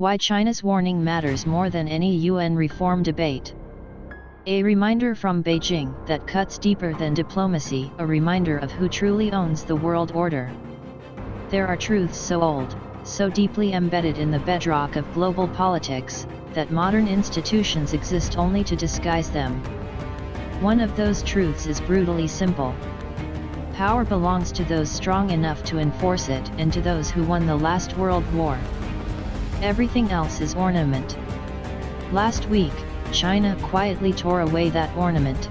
Why China's warning matters more than any UN reform debate. A reminder from Beijing that cuts deeper than diplomacy, a reminder of who truly owns the world order. There are truths so old, so deeply embedded in the bedrock of global politics, that modern institutions exist only to disguise them. One of those truths is brutally simple. Power belongs to those strong enough to enforce it and to those who won the last World War. Everything else is ornament. Last week, China quietly tore away that ornament.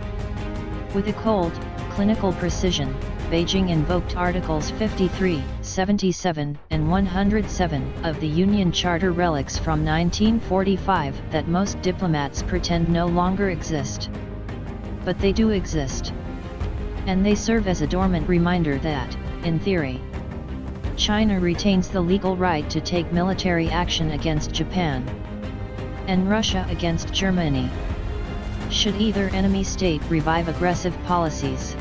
With a cold, clinical precision, Beijing invoked Articles 53, 77, and 107 of the Union Charter, relics from 1945 that most diplomats pretend no longer exist. But they do exist. And they serve as a dormant reminder that, in theory, China retains the legal right to take military action against Japan and Russia against Germany, should either enemy state revive aggressive policies.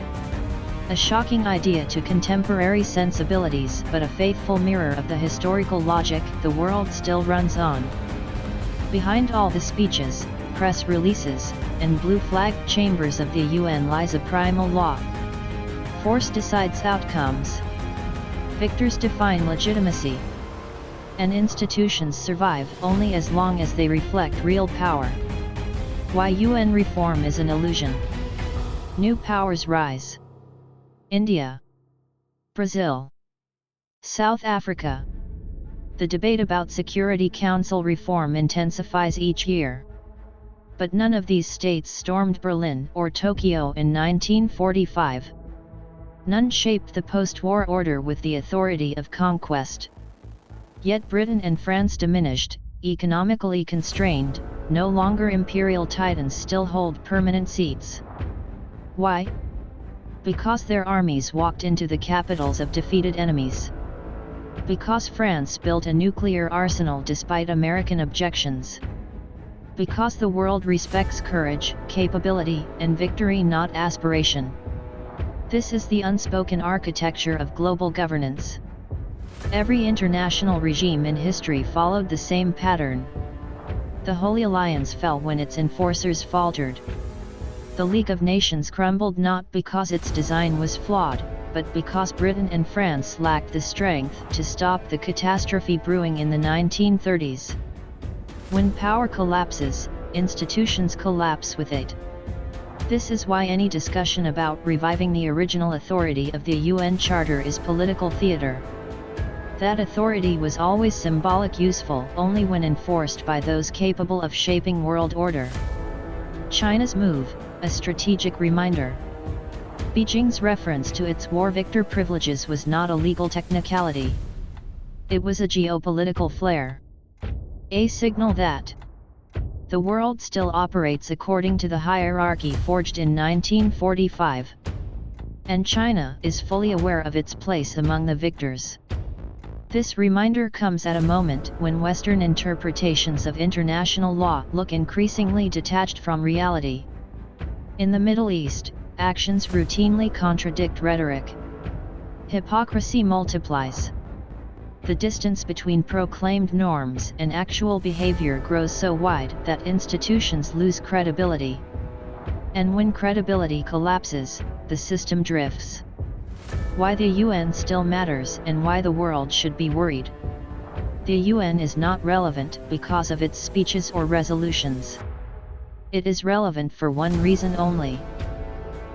A shocking idea to contemporary sensibilities, but a faithful mirror of the historical logic the world still runs on. Behind all the speeches, press releases, and blue-flagged chambers of the UN lies a primal law. Force decides outcomes. Victors define legitimacy. And institutions survive only as long as they reflect real power. Why UN reform is an illusion. New powers rise. India, Brazil, South Africa. The debate about Security Council reform intensifies each year. But none of these states stormed Berlin or Tokyo in 1945. None shaped the post-war order with the authority of conquest. Yet Britain and France, diminished, economically constrained, no longer imperial titans, still hold permanent seats. Why? Because their armies walked into the capitals of defeated enemies. Because France built a nuclear arsenal despite American objections. Because the world respects courage, capability, and victory, not aspiration. This is the unspoken architecture of global governance. Every international regime in history followed the same pattern. The Holy Alliance fell when its enforcers faltered. The League of Nations crumbled not because its design was flawed, but because Britain and France lacked the strength to stop the catastrophe brewing in the 1930s. When power collapses, institutions collapse with it. This is why any discussion about reviving the original authority of the UN Charter is political theater. That authority was always symbolic, useful only when enforced by those capable of shaping world order. China's move, a strategic reminder. Beijing's reference to its war victor privileges was not a legal technicality. It was a geopolitical flare. A signal that the world still operates according to the hierarchy forged in 1945. And China is fully aware of its place among the victors. This reminder comes at a moment when Western interpretations of international law look increasingly detached from reality. In the Middle East, actions routinely contradict rhetoric. Hypocrisy multiplies. The distance between proclaimed norms and actual behavior grows so wide that institutions lose credibility. And when credibility collapses, the system drifts. Why the UN still matters and why the world should be worried. The UN is not relevant because of its speeches or resolutions. It is relevant for one reason only.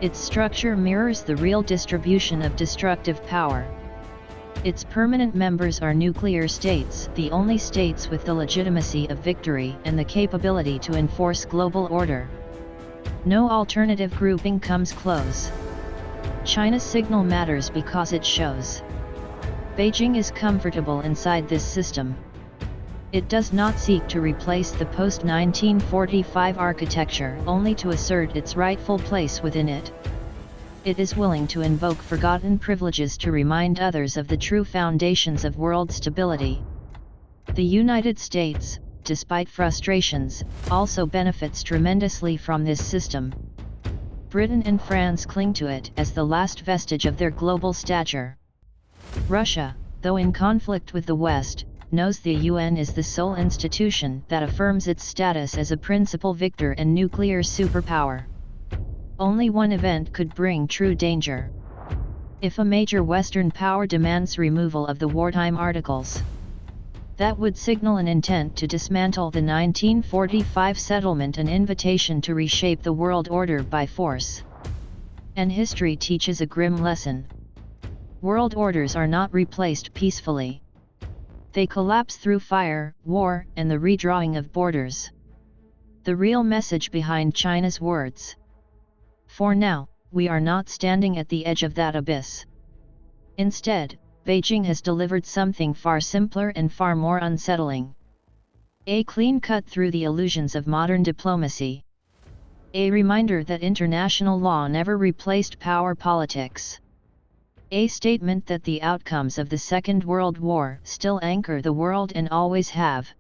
Its structure mirrors the real distribution of destructive power. Its permanent members are nuclear states, the only states with the legitimacy of victory and the capability to enforce global order. No alternative grouping comes close. China's signal matters because it shows Beijing is comfortable inside this system. It does not seek to replace the post-1945 architecture only to assert its rightful place within it. It is willing to invoke forgotten privileges to remind others of the true foundations of world stability. The United States, despite frustrations, also benefits tremendously from this system. Britain and France cling to it as the last vestige of their global stature. Russia, though in conflict with the West, knows the UN is the sole institution that affirms its status as a principal victor and nuclear superpower. Only one event could bring true danger. If a major Western power demands removal of the wartime articles, that would signal an intent to dismantle the 1945 settlement, an invitation to reshape the world order by force. And history teaches a grim lesson. World orders are not replaced peacefully. They collapse through fire, war, and the redrawing of borders. The real message behind China's words. For now, we are not standing at the edge of that abyss. Instead, Beijing has delivered something far simpler and far more unsettling. A clean cut through the illusions of modern diplomacy. A reminder that international law never replaced power politics. A statement that the outcomes of the Second World War still anchor the world and always have.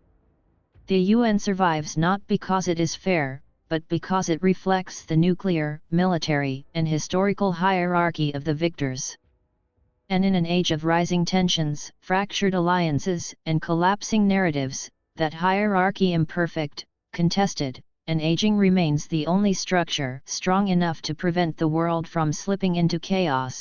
The UN survives not because it is fair, but because it reflects the nuclear, military, and historical hierarchy of the victors. And in an age of rising tensions, fractured alliances, and collapsing narratives, that hierarchy, imperfect, contested, and aging, remains the only structure strong enough to prevent the world from slipping into chaos.